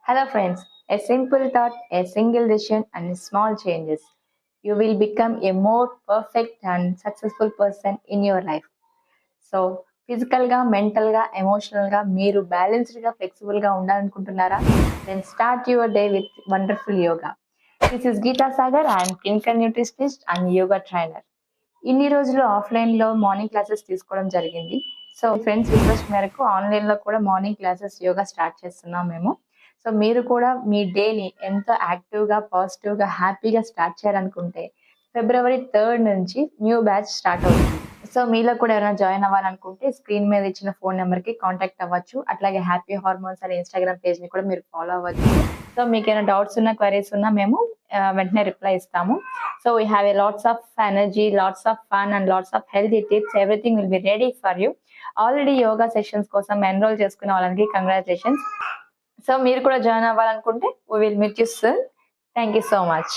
Hello friends, a simple thought, a single decision and small changes. You will become a more perfect and successful person in your life. So ఫిజికల్గా మెంటల్గా ఎమోషనల్గా మీరు బ్యాలెన్స్డ్గా ఫ్లెక్సిబుల్గా ఉండాలనుకుంటున్నారా? Then start your day with wonderful yoga. This is Geeta Sagar, I'm clinical nutritionist and yoga trainer. ఇన్ని రోజులు ఆఫ్లైన్లో మార్నింగ్ క్లాసెస్ తీసుకోవడం జరిగింది. సో ఫ్రెండ్స్ రిక్వెస్ట్ మేరకు ఆన్లైన్లో కూడా మార్నింగ్ క్లాసెస్ యోగా స్టార్ట్ చేస్తున్నాం మేము. సో మీరు కూడా మీ డేని ఎంతో యాక్టివ్గా పాజిటివ్గా హ్యాపీగా స్టార్ట్ చేయాలనుకుంటే February 3rd నుంచి న్యూ బ్యాచ్ స్టార్ట్ అవుతుంది. సో మీలో కూడా ఎవరైనా జాయిన్ అవ్వాలనుకుంటే స్క్రీన్ మీద ఇచ్చిన ఫోన్ నెంబర్కి కాంటాక్ట్ అవ్వచ్చు. అట్లాగే హ్యాపీ హార్మోన్స్ అనే ఇన్స్టాగ్రామ్ పేజ్ని కూడా మీరు ఫాలో అవ్వచ్చు. సో మీకు ఏమైనా డౌట్స్ ఉన్నా క్వరీస్ ఉన్నా మేము వెంటనే రిప్లై ఇస్తాము. So we have a lots of energy, lots of fun and lots of healthy tips. Everything will be ready for you. Already yoga sessions కోసం ఎన్రోల్ చేసుకునే వాళ్ళకి కంగ్రాచులేషన్స్. సో మీరు కూడా జాయిన్ అవ్వాలనుకుంటే we will meet you soon. Thank you so much.